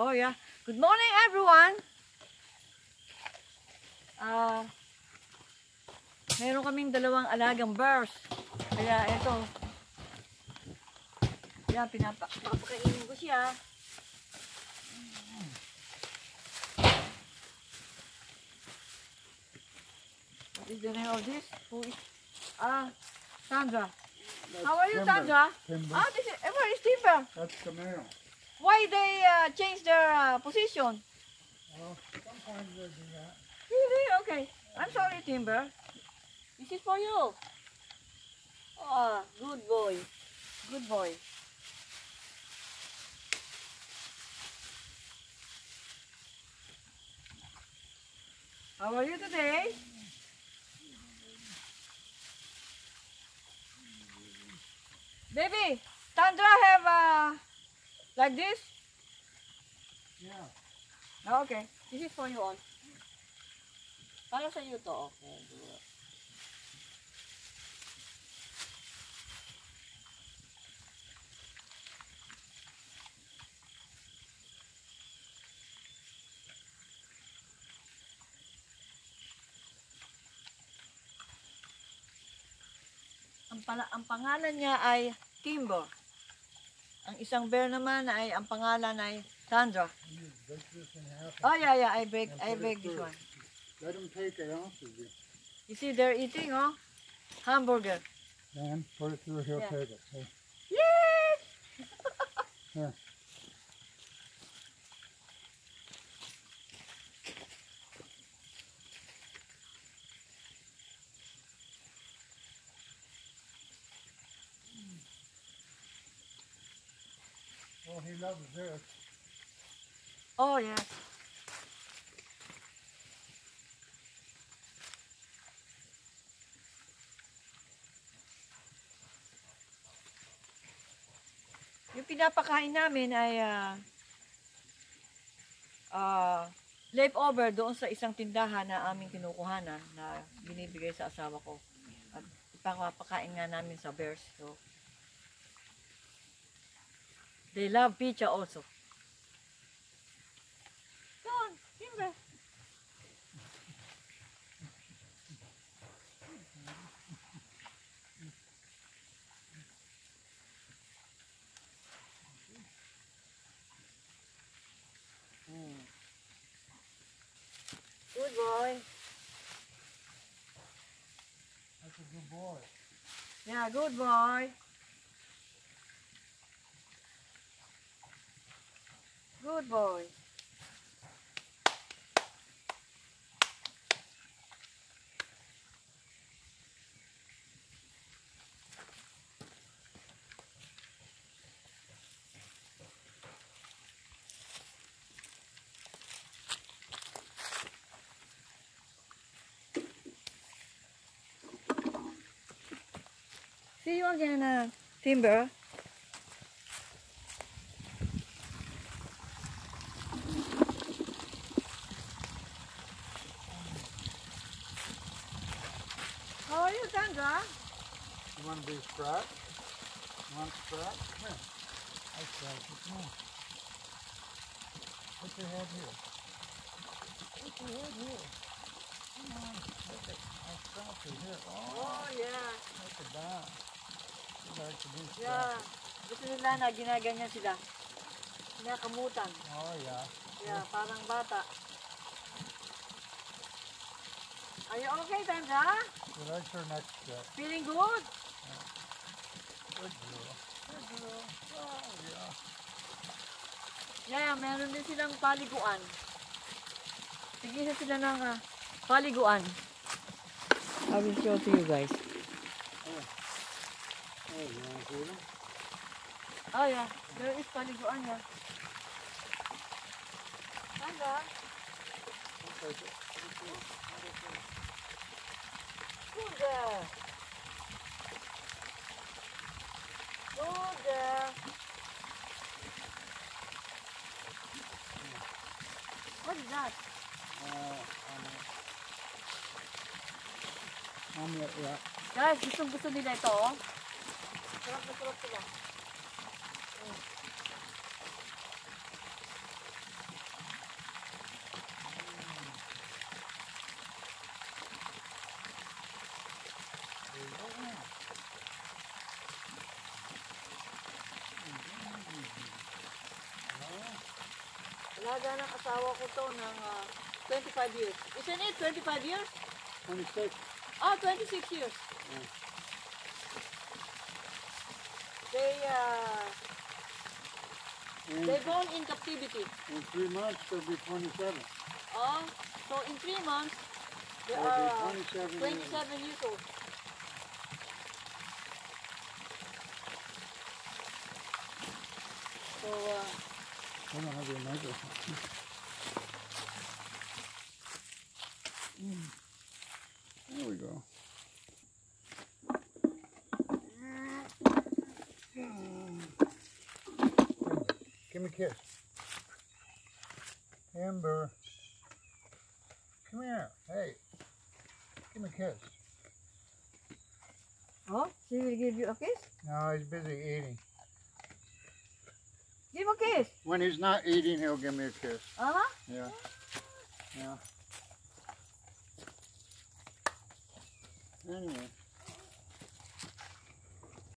Oh yeah. Good morning everyone. Meron kaming dalawang alagang bears. Kaya ito. Yan, pinapakainin ko siya. What is the name of this? Who is? Sandra. How are you, Sandra? Timber. Where is Timber? That's the male. Why they change their position? Sometimes they do that. Really? Okay. I'm sorry, Timber. This is for you. Oh, good boy. Good boy. How are you today? Baby, Sandra have like this? Yeah. Oh, okay. This is for you all. Para sa iyo to. Okay. Good. Ang pangalan niya ay Kimbo. Ang isang bear naman ay ang pangalan ay Sandra. Break this in half. Oh yeah, I break this one. Let them take it off of you. You see they're eating, oh, hamburger. Dan, put it through, he'll Yeah. take it. Hey, Yay! here. Well, he loves this. Oh yeah. Yung pinapakain namin ay leftover doon sa isang tindahan na aming kinukuhanan na binibigay sa asawa ko. At ipapakain nga namin sa bears. So, they love pizza also. Come on, Timber. Good boy. That's a good boy. Yeah, good boy. Good boy. See you again, Timber. How are you, Sandra? You want to be scratched? You want scratch? Come here. I scratch it. Come on. Put your head here. Put your head here. Come on. Look it. I scratch it here. Oh, yeah. Look at that. You like to be Yeah. scratched. Gusto nila na ginaganyan sila. Kinakamutan. Oh, yeah. Yeah, parang bata. Are you okay, Sandra? So that's your next step. Feeling good? Good girl. Good girl. Oh, yeah. Yeah, meron din silang paliguan. Tigisa sila ng paliguan. I will show to you guys. Oh, you want to see them? Oh yeah, there is paliguan here. Sandra? Okay. Good girl. Good girl. What is that? Yeah. Guys, gusto nila ito, oh. Sarap na sarap sila. Alaga ng asawa ko to ng 25 years. Isn't it 25 years? 26. Oh, 26 years. Yeah. They born in captivity. In 3 months, they'll be 27. Oh, so in 3 months, they They'll are be 27 27 years old. So, I don't have your microphone. There we go. Give me a kiss. Amber. Come here. Hey. Give me a kiss. oh, she will give you a kiss? No, he's busy eating. Give him a kiss. When he's not eating, he'll give me a kiss. Uh-huh. Yeah. Yeah. Anyway.